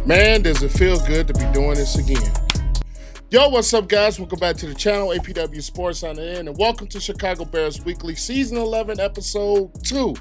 Man, does it feel good to be doing this again. Yo, what's up, guys? Welcome back to the channel, Ep.2 Sports on the end, and welcome to Chicago Bears Weekly, Season 11, Episode 2.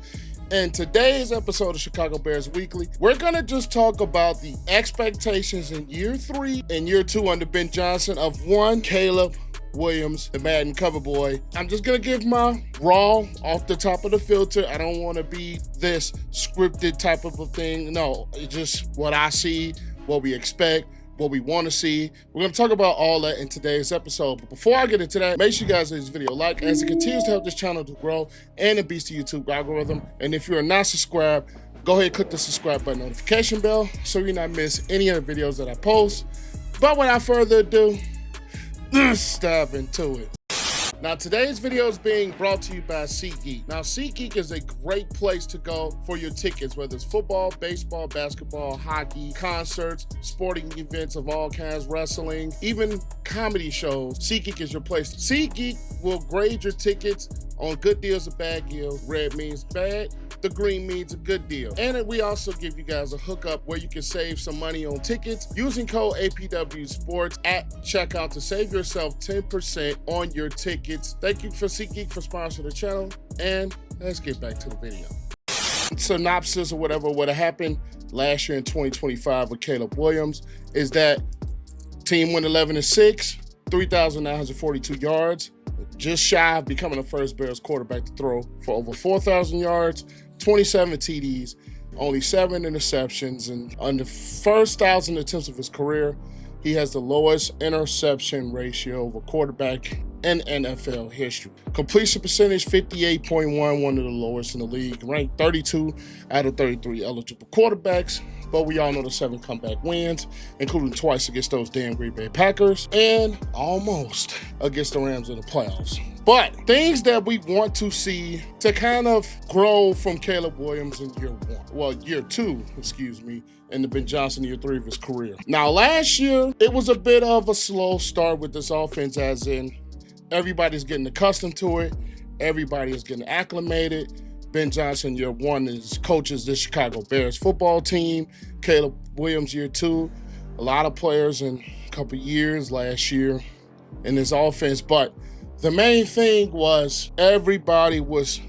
In today's episode of Chicago Bears Weekly, we're going to just talk about the expectations in Year 3 and Year 2 under Ben Johnson of one, Caleb Williams, the Madden cover boy. I'm just going to give my raw off the top of the filter. I don't want to be this scripted type of a thing. No, it's just what I see, what we expect, what we want to see. We're going to talk about all that in today's episode. But before I get into that, make sure you guys leave this video a like as it continues to help this channel to grow and it beats the YouTube algorithm. And if you're not subscribed, go ahead and click the subscribe button, notification bell, so you not miss any of the videos that I post. But without further ado, let's dive into it. Now, today's video is being brought to you by SeatGeek. Now, SeatGeek is a great place to go for your tickets, whether it's football, baseball, basketball, hockey, concerts, sporting events of all kinds, wrestling, even comedy shows. SeatGeek is your place. SeatGeek will grade your tickets on good deals or bad deals. Red means bad, the green means a good deal. And we also give you guys a hookup where you can save some money on tickets using code APW Sports at checkout to save yourself 10% on your tickets. Thank you for SeatGeek for sponsoring the channel, and let's get back to the video. Synopsis or whatever would have happened last year in 2025 with Caleb Williams is that team went 11-6, 3,942 yards, just shy of becoming the first Bears quarterback to throw for over 4,000 yards, 27 TDs, only 7 interceptions, and on the first 1,000 attempts of his career, he has the lowest interception ratio of a quarterback in NFL history. Completion percentage, 58.1, one of the lowest in the league, ranked 32 out of 33 eligible quarterbacks. But we all know the 7 comeback wins, including twice against those damn Green Bay Packers and almost against the Rams in the playoffs. But things that we want to see to kind of grow from Caleb Williams in year 2, in the Ben Johnson year 3 of his career. Now, last year, it was a bit of a slow start with this offense, as in everybody's getting accustomed to it. Everybody is getting acclimated. Ben Johnson, year 1, is coaches the Chicago Bears football team. Caleb Williams, year 2. A lot of players in a couple years last year in this offense. But the main thing was everybody was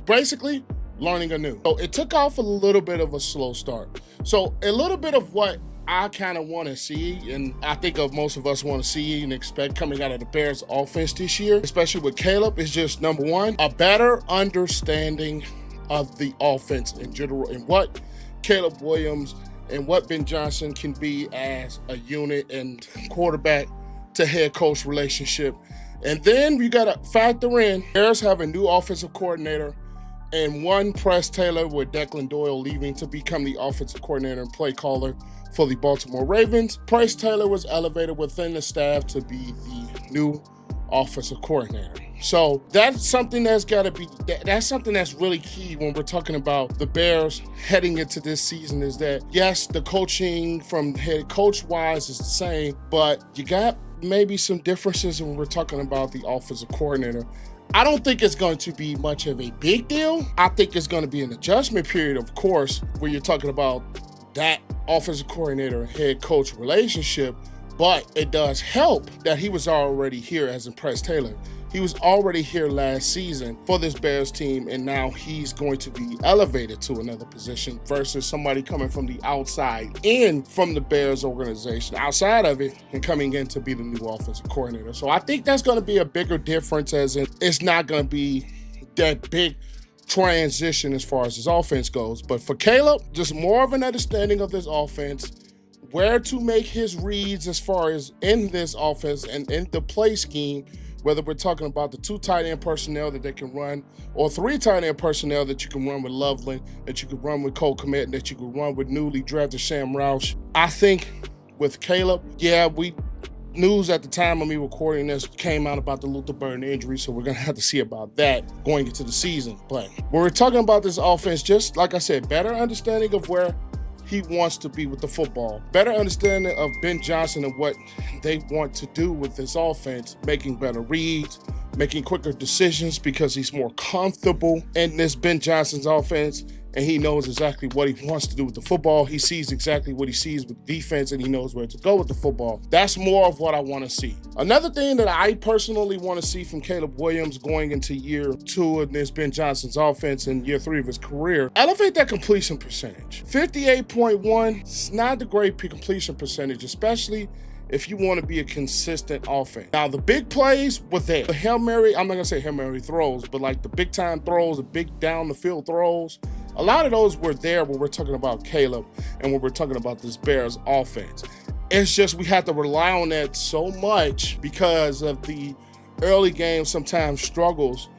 basically learning anew. So it took off a little bit of a slow start. So a little bit of what I kind of want to see, and I think of most of us want to see and expect coming out of the Bears offense this year, especially with Caleb, is just number 1, a better understanding of the offense in general and what Caleb Williams and what Ben Johnson can be as a unit and quarterback to head coach relationship. And then you got to factor in Bears have a new offensive coordinator and one Press Taylor with Declan Doyle leaving to become the offensive coordinator and play caller for the Baltimore Ravens. Press Taylor was elevated within the staff to be the new offensive coordinator. So that's something that's got to be, that's something that's really key when we're talking about the Bears heading into this season, is that, yes, the coaching from head coach wise is the same, but you got maybe some differences when we're talking about the offensive coordinator. I don't think it's going to be much of a big deal. I think it's going to be an adjustment period, of course, where you're talking about that offensive coordinator and head coach relationship, but it does help that he was already here as in Press Taylor. He was already here last season for this Bears team, and now he's going to be elevated to another position versus somebody coming from the outside in from the Bears organization, outside of it, and coming in to be the new offensive coordinator. So I think that's going to be a bigger difference, as in it's not going to be that big transition as far as his offense goes. But for Caleb, just more of an understanding of this offense, where to make his reads as far as in this offense and in the play scheme, whether we're talking about the 2 tight end personnel that they can run, or 3 tight end personnel that you can run with Loveland, that you can run with Kmet, and that you can run with newly drafted Sam Roush. I think with Caleb, news at the time of me recording this came out about the Luther Burden injury, so we're going to have to see about that going into the season. But when we're talking about this offense, just like I said, better understanding of where he wants to be with the football, better understanding of Ben Johnson and what they want to do with this offense, making better reads, making quicker decisions because he's more comfortable in this Ben Johnson's offense, and he knows exactly what he wants to do with the football. He sees exactly what he sees with defense, and he knows where to go with the football. That's more of what I want to see. Another thing that I personally want to see from Caleb Williams going into year 2 in this Ben Johnson's offense and year 3 of his career, elevate that completion percentage. 58.1, it's not the great completion percentage, especially if you want to be a consistent offense. Now, the big plays were there. The Hail Mary, I'm not going to say Hail Mary throws, but like the big time throws, the big down the field throws, a lot of those were there when we're talking about Caleb and when we're talking about this Bears offense. It's just we have to rely on that so much because of the early game, sometimes struggles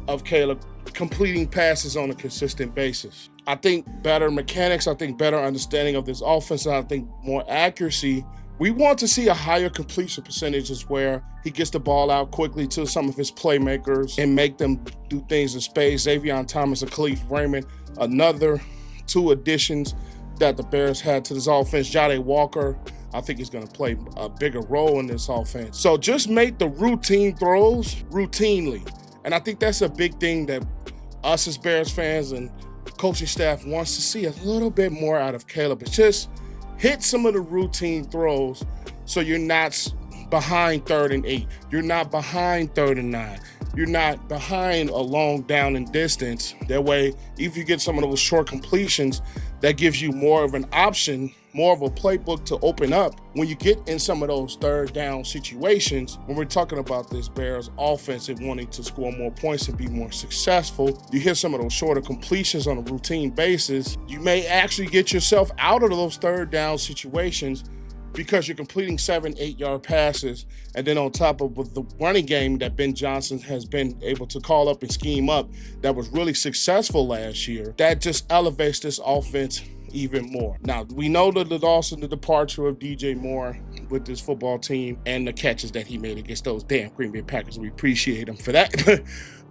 of Caleb completing passes on a consistent basis. I think better mechanics, I think better understanding of this offense, and I think more accuracy. We want to see a higher completion percentages where he gets the ball out quickly to some of his playmakers and make them do things in space. Xavier Thomas and Khalif Raymond, another 2 additions that the Bears had to this offense. Jade Walker, I think he's going to play a bigger role in this offense. So just make the routine throws routinely. And I think that's a big thing that us as Bears fans and coaching staff wants to see a little bit more out of Caleb. It's just hit some of the routine throws so you're not behind 3rd and 8. You're not behind 3rd and 9. You're not behind a long down and distance. That way, if you get some of those short completions, that gives you more of an option, more of a playbook to open up when you get in some of those 3rd down situations. When we're talking about this Bears offense and wanting to score more points and be more successful, you hit some of those shorter completions on a routine basis, you may actually get yourself out of those 3rd down situations because you're completing 7-8 yard passes. And then on top of the running game that Ben Johnson has been able to call up and scheme up that was really successful last year, that just elevates this offense even more. Now, we know the loss and the departure of DJ Moore with this football team and the catches that he made against those damn Green Bay Packers. We appreciate him for that.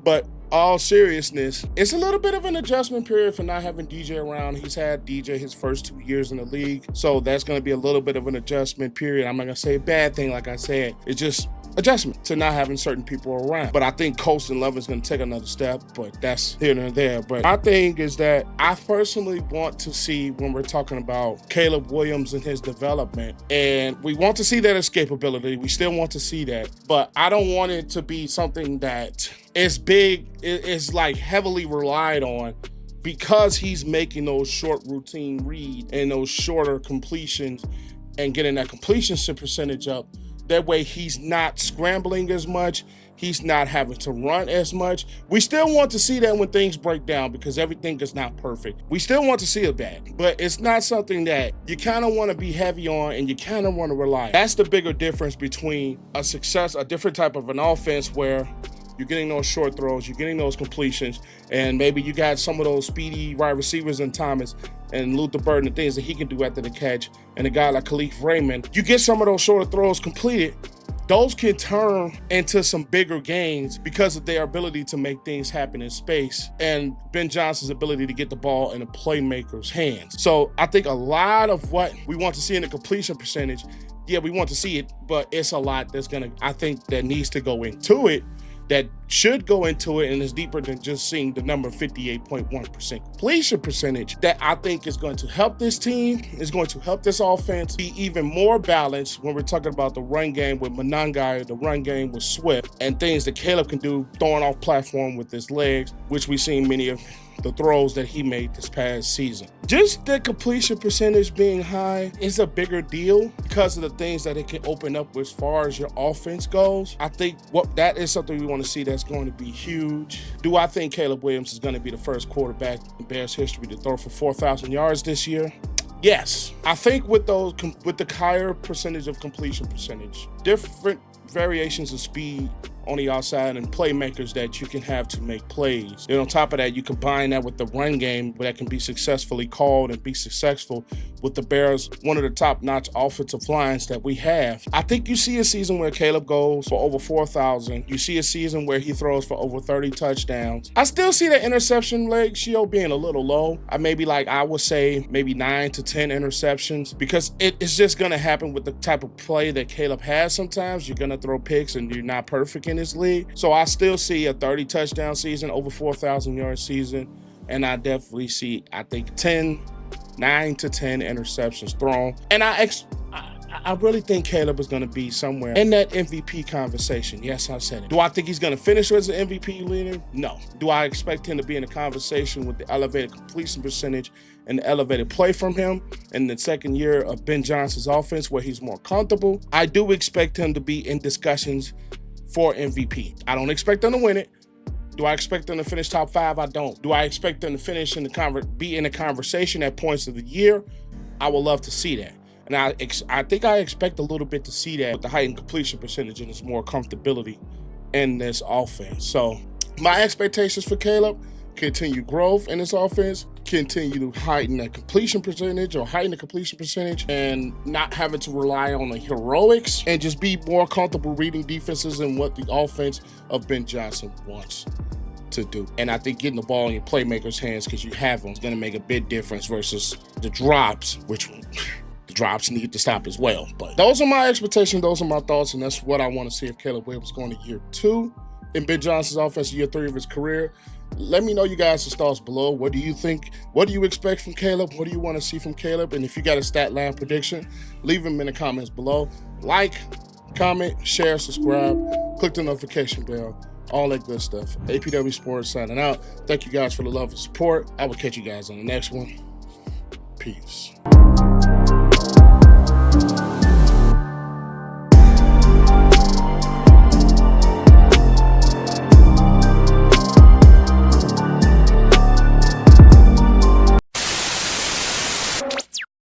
But all seriousness, it's a little bit of an adjustment period for not having DJ around. He's had DJ his first 2 years in the league, so that's going to be a little bit of an adjustment period. I'm not going to say a bad thing, like I said. It's just adjustment to not having certain people around. But I think Colston Love is going to take another step, but that's here and there. But my thing is that I personally want to see, when we're talking about Caleb Williams and his development, and we want to see that escapability. We still want to see that, but I don't want it to be something that is big, is like heavily relied on because he's making those short routine reads and those shorter completions and getting that completion percentage up. That way he's not scrambling as much. He's not having to run as much. We still want to see that when things break down because everything is not perfect. We still want to see that, but it's not something that you kind of want to be heavy on and you kind of want to rely on. That's the bigger difference between a different type of an offense where you're getting those short throws, you're getting those completions, and maybe you got some of those speedy wide receivers in Thomas and Luther Burden and things that he can do after the catch, and a guy like Khalif Raymond. You get some of those shorter throws completed, those can turn into some bigger gains because of their ability to make things happen in space and Ben Johnson's ability to get the ball in a playmaker's hands. So I think a lot of what we want to see in the completion percentage, yeah, we want to see it, but it's a lot I think that needs to go into it, that should go into it and is deeper than just seeing the number 58.1% completion percentage, that I think is going to help this team, is going to help this offense be even more balanced when we're talking about the run game with Monangai, the run game with Swift, and things that Caleb can do throwing off platform with his legs, which we've seen many of the throws that he made this past season. Just the completion percentage being high is a bigger deal because of the things that it can open up as far as your offense goes. I think that is something we want to see that's going to be huge. Do I think Caleb Williams is going to be the first quarterback in Bears history to throw for 4,000 yards this year? Yes. I think with the higher percentage of completion percentage, different variations of speed on the outside and playmakers that you can have to make plays. And on top of that, you combine that with the run game that can be successfully called and be successful with the Bears, one of the top-notch offensive lines that we have. I think you see a season where Caleb goes for over 4,000. You see a season where he throws for over 30 touchdowns. I still see the interception ratio being a little low. I would say maybe 9 to 10 interceptions, because it's just going to happen with the type of play that Caleb has sometimes. You're going to throw picks and you're not perfect in this league. So I still see a 30 touchdown season, over 4,000 yard season. And I definitely see, I think 9 to 10 interceptions thrown. And I really think Caleb is going to be somewhere in that MVP conversation. Yes, I said it. Do I think he's going to finish as an MVP leader? No. Do I expect him to be in a conversation with the elevated completion percentage and the elevated play from him in the second year of Ben Johnson's offense where he's more comfortable? I do expect him to be in discussions for MVP. I don't expect him to win it. Do I expect them to finish top 5? I don't. Do I expect them to finish be in the conversation at points of the year? I would love to see that. And I think I expect a little bit to see that with the heightened completion percentage and his more comfortability in this offense. So my expectations for Caleb, continue growth in this offense, continue to heighten the completion percentage and not having to rely on the heroics and just be more comfortable reading defenses and what the offense of Ben Johnson wants to do. And I think getting the ball in your playmakers' hands because you have them is going to make a big difference versus the drops, which the drops need to stop as well. But those are my expectations. Those are my thoughts. And that's what I want to see if Caleb Williams going to year 2 in Ben Johnson's offense, year 3 of his career. Let me know you guys' thoughts below. What do you think? What do you expect from Caleb? What do you want to see from Caleb? And if you got a stat line prediction, leave them in the comments below. Like, comment, share, subscribe, click the notification bell, all that good stuff. APW Sports signing out. Thank you guys for the love and support. I will catch you guys on the next one. Peace.